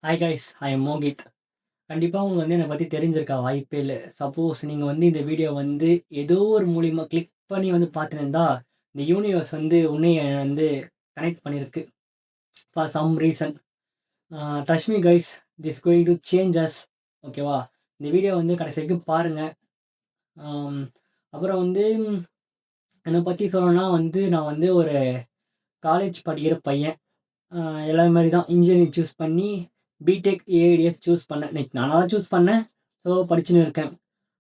Hi guys, I am Mohit. கண்டிப்பா உங்களுக்கு வந்து என்ன பத்தி தெரிஞ்சிருக்க வாய்ப்பே இல்ல. சப்போஸ் நீங்க வந்து இந்த வீடியோ வந்து ஏதோ ஒரு மூலியமா கிளிக் பண்ணி வந்து பார்த்துருந்தா, இந்த யூனிவர்ஸ் வந்து உன்னைய வந்து கனெக்ட் பண்ணியிருக்கு. For some reason. Trust me guys, this going to change us. ஓகேவா? இந்த வீடியோ வந்து கடைசி வரைக்கும் பாருங்க. ஆம், அப்புறம் வந்து என்ன பத்தி சொல்லணும்னா வந்து, நான் வந்து ஒரு காலேஜ் படிக்கிற பையன். அ எல்லாரும் மாரி தான் இன்ஜினியரிங் சூஸ் பண்ணி பிடெக் ஏஐடிஎஸ் சூஸ் பண்ணேன். லைக் நானா தான் சூஸ் பண்ணேன். ஸோ படிச்சுன்னு இருக்கேன்.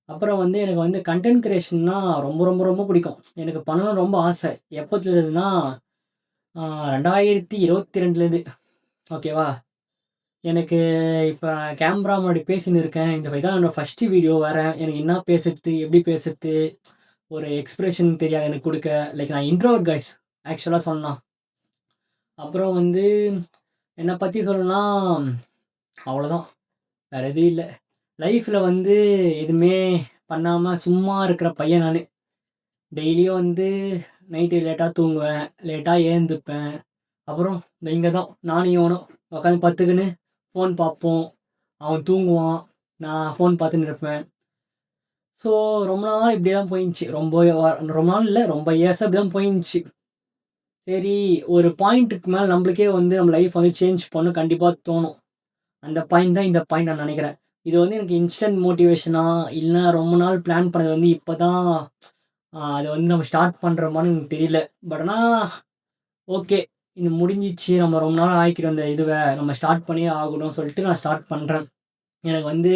அப்புறம் வந்து எனக்கு வந்து கன்டென்ட் கிரியேஷன்னா ரொம்ப ரொம்ப ரொம்ப பிடிக்கும். எனக்கு பண்ணணும்னு ரொம்ப ஆசை. எப்பத்துலேருந்துனா 2022லேருந்து. ஓகேவா? எனக்கு இப்ப கேமரா முன்னாடி பேசின்னு இருக்கேன். இதான் என்னோட ஃபர்ஸ்ட்டு வீடியோ வேற. எனக்கு என்ன பேசுறது? எப்படி பேசுறது? ஒரு எக்ஸ்பிரஷன் தெரியாது எனக்கு குடுக்க. லைக் நான் இன்ட்ரோவர்ட் கைஸ் ஆக்சுவலா சொன்னா. அப்புறம் வந்து என்ன பத்தி சொல்லணும்னா, அவ்வளோதான். வேற எதுவும் இல்ல. லைஃப்ல வந்து எதுவுமே பண்ணாம சும்மா இருக்கிற பையன் நானு. டெய்லியும் வந்து நைட்டு லேட்டா தூங்குவேன். லேட்டா எழுந்துப்பேன். அப்புறம் இங்க தான் நானும் இவனும் உட்காந்து படுத்துக்கின்னு ஃபோன் பார்ப்போம். அவன் தூங்குவான். நான் ஃபோன் பார்த்துன்னு இருப்பேன். ஸோ ரொம்ப நாள் இப்படியே தான் போயிருந்துச்சு. ரொம்ப நாள் இல்ல, ரொம்ப இயர்ஸா இப்படி தான் போயிருந்துச்சு. சரி, ஒரு பாயிண்ட்டுக்கு மேல நம்மளுக்கே வந்து நம்ம லைஃப் வந்து சேஞ்ச் பண்ண கண்டிப்பா தோணும். அந்த பாயிண்ட் தான் இந்த பாயிண்ட் நான் நினைக்கிறேன். இது வந்து எனக்கு இன்ஸ்டன்ட் மோட்டிவேஷனா, இல்ல ரொம்ப நாள் பிளான் பண்ணது வந்து இப்ப தான் அத வந்து நம்ம ஸ்டார்ட் பண்ற மாரி எனக்கு தெரியல. பட் ஆனா ஓகே. இது முடிஞ்சிச்சு. நம்ம ரொம்ப நாள் ஆக்கிட்டோம் இந்த இதுவ. நம்ம ஸ்டார்ட் பண்ணியே ஆகணும்னு சொல்லிட்டு நான் ஸ்டார்ட் பண்றேன். எனக்கு வந்து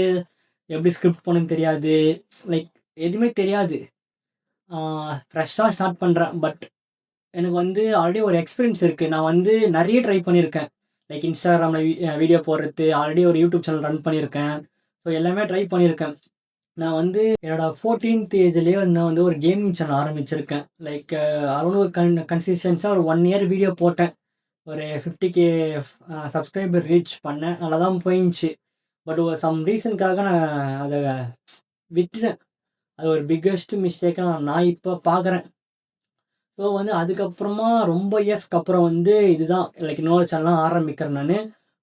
எப்படி ஸ்கிரிப்ட் பண்ணணும்னு தெரியாது. லைக் எதுவுமே தெரியாது. ஆ ஃப்ரெஷ்ஷா ஸ்டார்ட் பண்றேன். பட் எனக்கு வந்து ஆல்ரெடி ஒரு எக்ஸ்பீரியன்ஸ் இருக்கு. நான் வந்து நெறைய ட்ரை பண்ணியிருக்கேன். லைக் Instagramல வீடியோ போடுறது, ஆல்ரெடி ஒரு யூடியூப் சேனல் ரன் பண்ணியிருக்கேன். ஸோ எல்லாமே ட்ரை பண்ணியிருக்கேன். நான் வந்து என்னோட 14த் ஏஜ்லயே நான் வந்து ஒரு கேமிங் சேனல் ஆரம்பிச்சிருக்கேன். லைக் அரௌண்ட் ஒரு கன்சிஸ்டன்ஸா ஒரு 1 இயர் வீடியோ போட்டேன். ஒரு 50K சப்ஸ்கிரைபர் ரீச் பண்ணேன். நல்லா தான் போயிருந்துச்சு. பட் ஒரு சம் ரீசனுக்காக நான் அத விட்டுட்டேன். அது ஒரு பிக்கஸ்ட் மிஸ்டேக்கா நான் இப்ப பார்க்குறேன். ஸோ வந்து அதுக்கப்புறமா ரொம்ப இயர்ஸ்க்கு அப்புறம் வந்து இதுதான் லைக் இன்னொரு சேனல்லாம் ஆரம்பிக்கிறேன் நானு.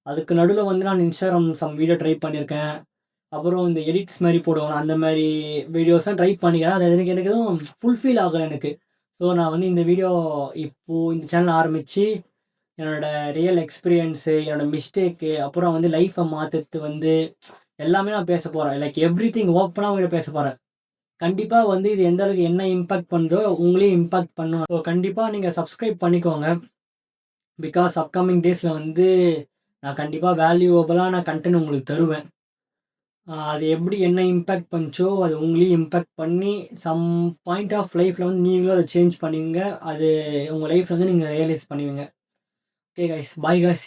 அதுக்கு நடுவுல வந்து நான் Instagram சம் வீடியோ ட்ரை பண்ணியிருக்கேன். அப்புறம் இந்த எடிட்ஸ் மாரி போடுவாங்கல்ல, அந்த மாரி வீடியோஸ்லாம் ட்ரை பண்ணிக்கிறேன். அது எனக்கு எனக்கு எதுவும் ஃபுல்ஃபில் ஆகல எனக்கு. ஸோ நான் வந்து இந்த வீடியோ இப்போ இந்த சேனல் ஆரம்பிச்சு, என்னோட ரியல் எக்ஸ்பீரியன்ஸு, என்னோட மிஸ்டேக்கு, அப்புறம் வந்து லைஃப்ப மாத்துறது வந்து எல்லாமே நான் பேச போறேன். லைக் எவ்ரிதிங் ஓப்பனா உங்ககிட்ட பேச போறேன். கண்டிப்பா வந்து இது எந்த அளவுக்கு என்ன இம்பாக்ட் பண்ணுதோ, உங்களையும் இம்பாக்ட் பண்ணும். ஸோ கண்டிப்பா நீங்க சப்ஸ்கிரைப் பண்ணிக்கோங்க. பிகாஸ் அப்கமிங் டேஸ்ல வந்து நான் கண்டிப்பா வேல்யூவபிளான கன்டென்ட் உங்களுக்கு தருவேன். அது எப்படி என்ன இம்பேக்ட் பண்ணுச்சோ, அது உங்களையும் இம்பேக்ட் பண்ணி சம் பாயிண்ட் ஆஃப் லைஃப்ல வந்து நீங்களும் அத சேஞ்ச் பண்ணுவீங்க. அது உங்க லைஃப்ல வந்து நீங்க ரியலைஸ் பண்ணுவீங்க. Okay guys, bye guys.